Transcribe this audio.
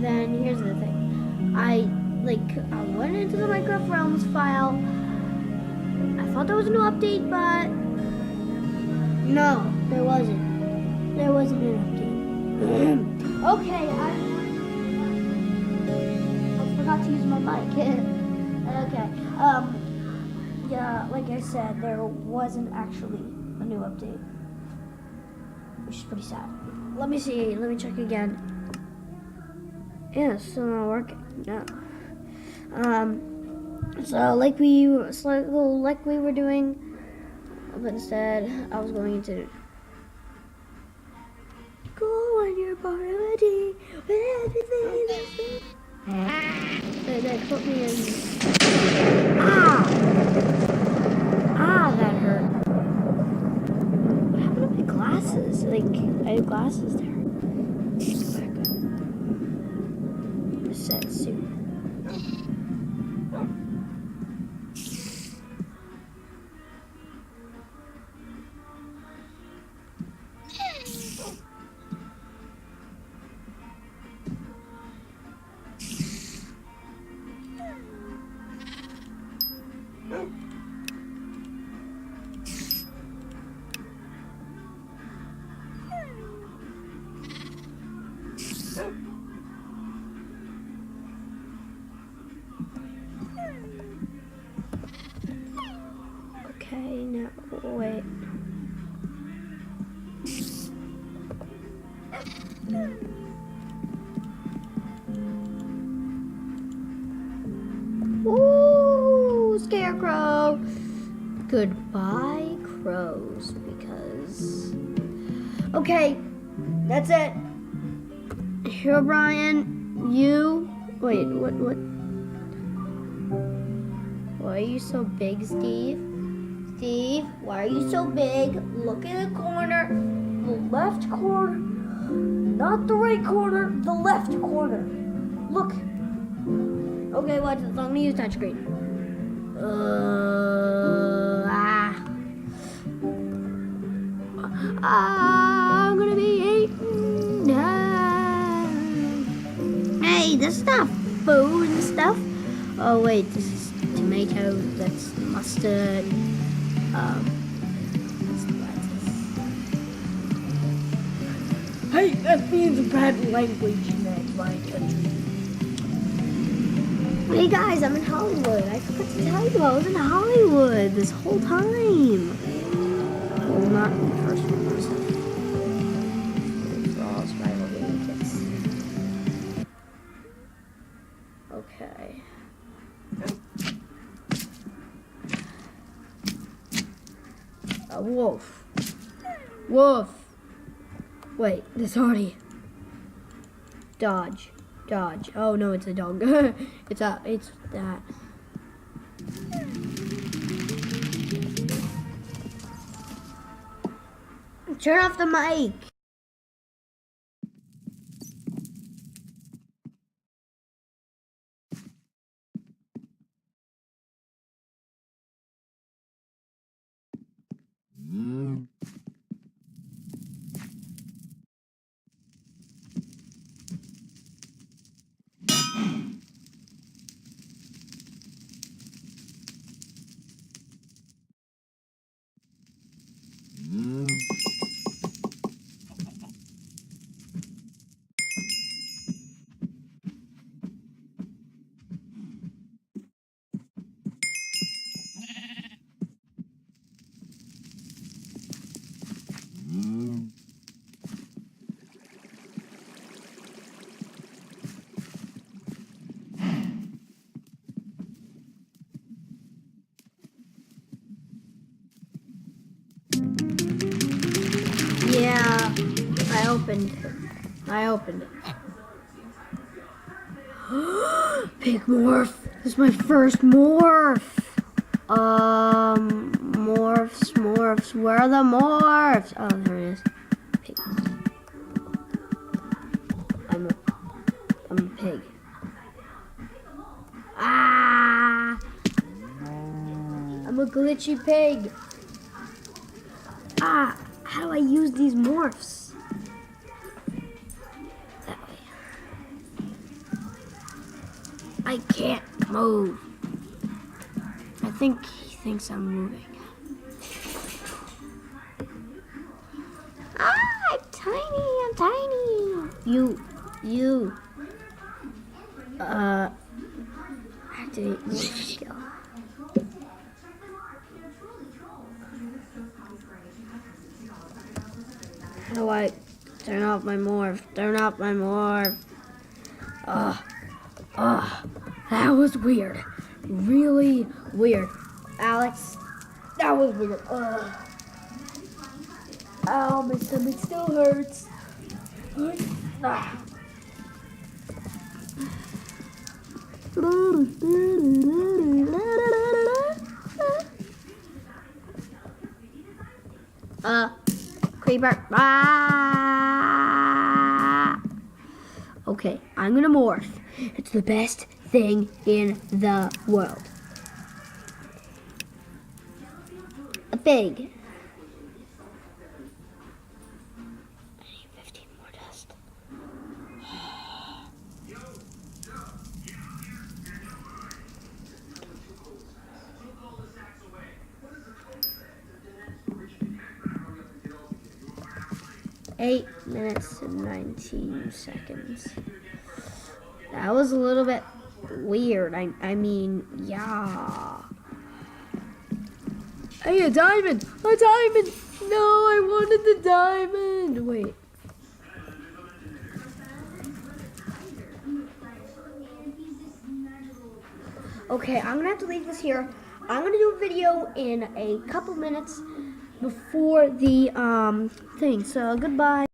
then here's the thing. I went into the Minecraft Realms file. I thought there was a new update, but no, there wasn't. There wasn't an update. Okay, I forgot to use my mic. Okay. Yeah, like I said, there wasn't actually a new update, which is pretty sad. Let me see. Let me check again. Yeah, it's still not working. No. So like we were doing, but instead I was going to go on your party with everything that's good. They put me in. That hurt. What happened to my glasses? Like I had glasses there. Set suit. Okay, now wait. Ooh, scarecrow. Goodbye, crows, because... Okay, that's it. Herobrine, you... Wait, what? Why are you so big, Steve? Steve, why are you so big? Look in the corner. The left corner. Not the right corner, the left corner. Look. Okay, watch this. I'm gonna use touchscreen. I'm gonna be eaten. Hey, that's not food and stuff. Oh wait, this is tomato. That's mustard. That's lettuce. Hey, that means bad language in my country. Hey guys, I'm in Hollywood. I forgot to tell you, I was in Hollywood this whole time. Well, not in the first one, those are all survival game kits. Okay. A wolf. Wolf. Wait, this already. Dodge. Oh no, it's a dog. it's that. Turn off the mic. Yeah, I opened it. Pig morph. This is my first morph. Morphs. Where are the morphs? Oh, there it is. Pig. I'm a pig. Ah! I'm a glitchy pig. Ah! How do I use these morphs? That way. Move. I think he thinks I'm moving. Ah, I'm tiny. You. Activate morph skill. How do I turn off my morph? That was weird. Really weird. Alex, that was weird. Ow, my stomach still hurts. Creeper. Okay, I'm gonna morph. It's the best thing in the world. A pig. I need 15 more dust. Eight minutes and 19 seconds. That was a little bit weird. I mean, yeah. Hey, a diamond! A diamond! No, I wanted the diamond! Wait. Okay, I'm gonna have to leave this here. I'm gonna do a video in a couple minutes before the thing. So, goodbye.